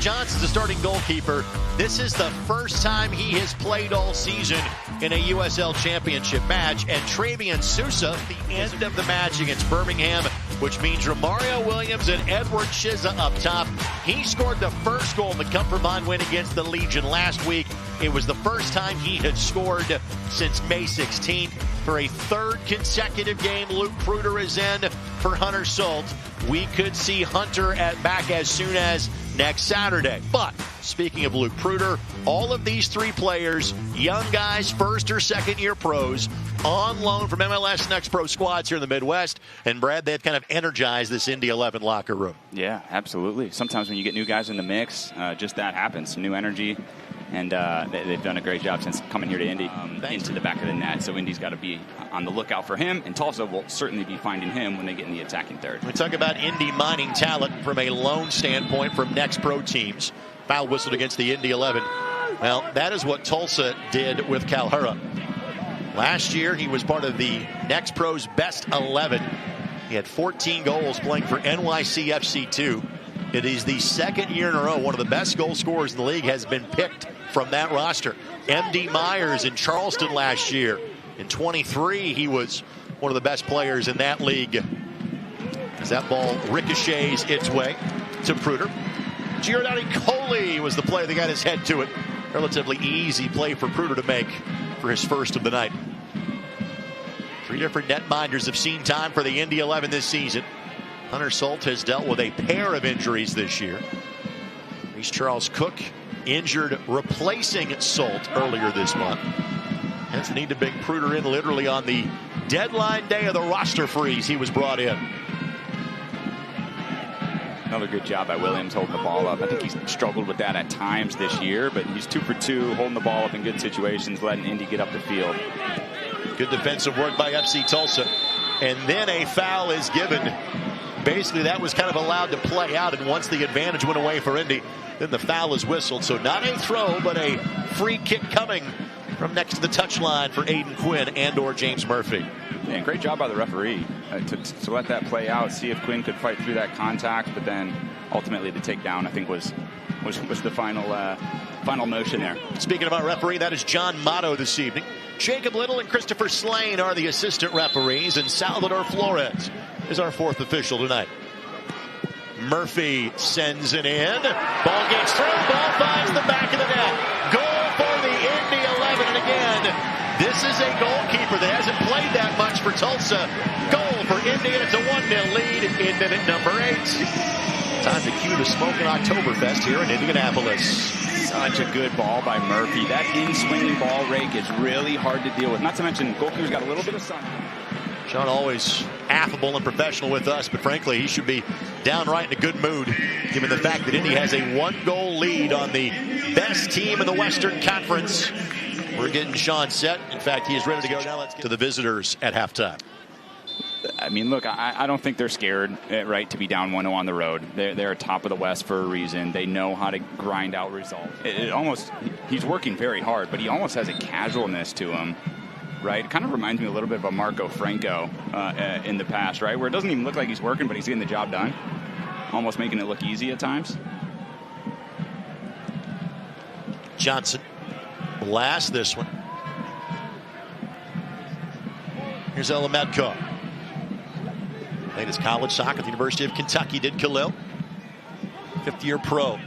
Johnson's the starting goalkeeper. This is the first time he has played all season in a USL Championship match. And Travian Sousa, the end of the match against Birmingham, which means Romario Williams and Edward Shiza up top. He scored the first goal in the Cup-for-Bond win against the Legion last week. It was the first time he had scored since May 16th. For a third consecutive game, Luke Pruder is in for Hunter Sult. We could see Hunter back as soon as next Saturday. But speaking of Luke Pruder, all of these three players, young guys, first or second year pros, on loan from MLS Next Pro squads here in the Midwest. And Brad, they've kind of energized this Indy 11 locker room. Yeah, absolutely. Sometimes when you get new guys in the mix, just that happens. Some new energy. And they've done a great job since coming here to Indy into the back of the net. So Indy's got to be on the lookout for him. And Tulsa will certainly be finding him when they get in the attacking third. We talk about Indy mining talent from a loan standpoint from Next Pro teams. Foul whistled against the Indy 11. Well, that is what Tulsa did with Calhura. Last year, he was part of the Next Pro's best 11. He had 14 goals playing for NYC FC2. It is the second year in a row one of the best goal scorers in the league has been picked from that roster. M.D. Myers in Charleston last year. In 23, he was one of the best players in that league. As that ball ricochets its way to Pruder. Giordano Colli was the player that got his head to it. Relatively easy play for Pruder to make for his first of the night. Three different netminders have seen time for the Indy 11 this season. Hunter Sult has dealt with a pair of injuries this year. Reese Charles Cook injured replacing Sult earlier this month. Hence the need to bring Pruder in literally on the deadline day of the roster freeze. He was brought in. Another good job by Williams holding the ball up. I think he's struggled with that at times this year, but he's 2 for 2, holding the ball up in good situations, letting Indy get up the field. Good defensive work by FC Tulsa. And then a foul is given. Basically, that was kind of allowed to play out, and once the advantage went away for Indy, then the foul is whistled. So not a throw, but a free kick coming from next to the touchline for Aodhan Quinn and/or James Murphy. Yeah, great job by the referee to let that play out, see if Quinn could fight through that contact, but then ultimately the takedown, I think, was the final motion there. Speaking about referee, that is John Motto this evening. Jacob Little and Christopher Slane are the assistant referees, and Salvador Flores is our fourth official tonight. Murphy sends it in. Ball gets through. Ball finds the back of the net. Goal for the Indy 11. And again, this is a goalkeeper that hasn't played that much for Tulsa. Goal for Indy, and it's a 1-0 lead in minute number 8. Time to cue the Smokin' Oktoberfest here in Indianapolis. Such a good ball by Murphy. That in-swinging ball rake is really hard to deal with. Not to mention, goalkeeper's got a little bit of sun. Sean always affable and professional with us, but frankly, he should be downright in a good mood, given the fact that Indy has a 1-goal lead on the best team in the Western Conference. We're getting Sean set. In fact, he is ready to go. Now let's get to the visitors at halftime. I mean, look, I don't think they're scared, right, to be down 1-0 on the road. They're top of the West for a reason. They know how to grind out results. He's working very hard, but he almost has a casualness to him. Right, it kind of reminds me a little bit of a Marco Franco in the past, right? Where it doesn't even look like he's working, but he's getting the job done. Almost making it look easy at times. Johnson blasts this one. Here's Elamedko. Played his college soccer at the University of Kentucky, did Khalil. Fifth-year pro.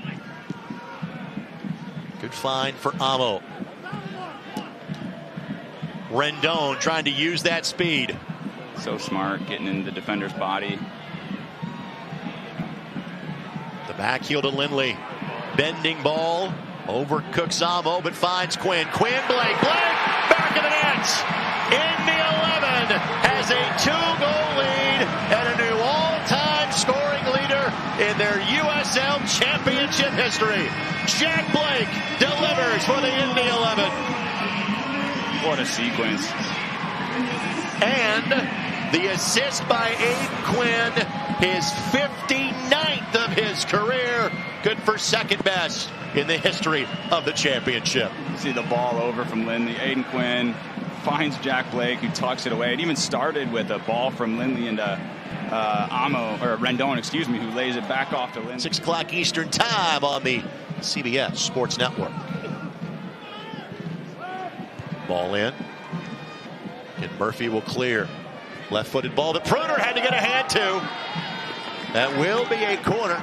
Good find for Amo. Rendon trying to use that speed. So smart, getting in the defender's body. The back heel to Lindley. Bending ball. Overcooks Amo, but finds Quinn. Quinn, Blake. Back of the net. Indy 11 has a 2-goal lead and a new all-time scoring leader in their USL Championship history. Jack Blake delivers for the Indy 11. What a sequence. And the assist by Aodhan Quinn, his 59th of his career. Good for second best in the history of the championship. You see the ball over from Lindley. Aodhan Quinn finds Jack Blake, who tucks it away. It even started with a ball from Lindley into Rendon, excuse me, who lays it back off to Lindley. 6 o'clock Eastern time on the CBS Sports Network. Ball in. And Murphy will clear. Left-footed ball that Pruder had to get a hand to. That will be a corner.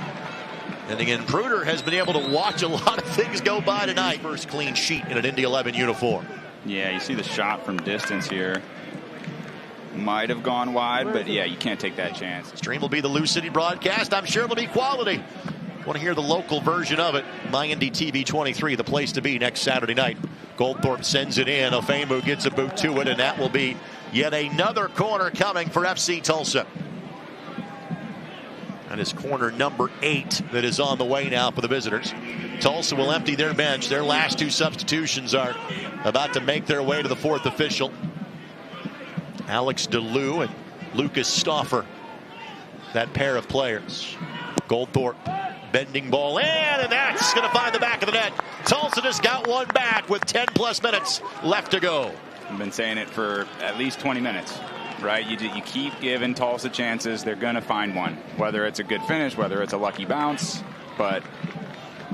And again, Pruder has been able to watch a lot of things go by tonight. First clean sheet in an Indy 11 uniform. Yeah, you see the shot from distance here. Might have gone wide, but yeah, you can't take that chance. Stream will be the Lou City broadcast. I'm sure it'll be quality. Want to hear the local version of it? My Indy TV 23, the place to be next Saturday night. Goldthorp sends it in. Ofeimu gets a boot to it, and that will be yet another corner coming for FC Tulsa. That is corner number 8 that is on the way now for the visitors. Tulsa will empty their bench. Their last 2 substitutions are about to make their way to the 4th official. Alex DeLu and Lucas Stauffer, that pair of players. Goldthorp bending ball in, and that's going to find the back of the net. Tulsa just got one back with 10+ minutes left to go. I've been saying it for at least 20 minutes, right? You keep giving Tulsa chances. They're going to find one, whether it's a good finish, whether it's a lucky bounce, but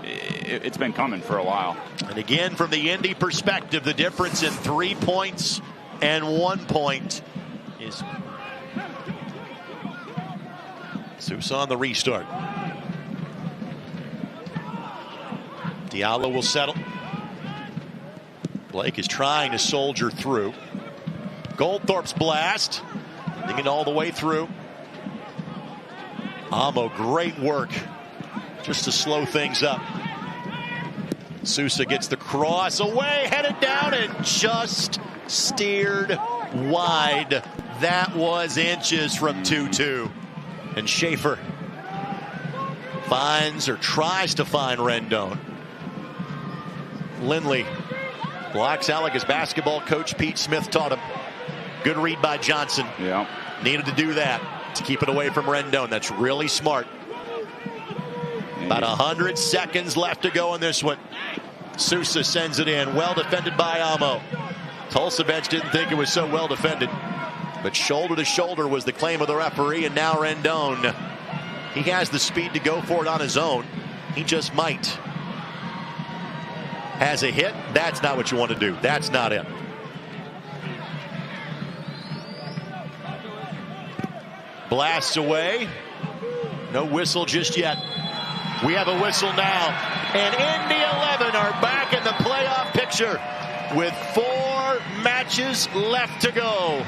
it's been coming for a while. And again, from the Indy perspective, the difference in 3 points and 1 point is Sousa on the restart. Diallo will settle. Blake is trying to soldier through. Goldthorp's blast. Thinking all the way through. Amo, great work just to slow things up. Sousa gets the cross away, headed down, and just steered wide. That was inches from 2-2. And Schaefer finds or tries to find Rendon. Lindley blocks out like his basketball coach Pete Smith taught him. Good read by Johnson. Yeah. Needed to do that to keep it away from Rendon. That's really smart. About 100 seconds left to go in this one. Sousa sends it in. Well defended by Amo. Tulsa bench didn't think it was so well defended. But shoulder to shoulder was the claim of the referee. And now Rendon. He has the speed to go for it on his own. He just might. Has a hit. That's not what you want to do. That's not it. Blasts away. No whistle just yet. We have a whistle now. And Indy 11 are back in the playoff picture with 4 matches left to go.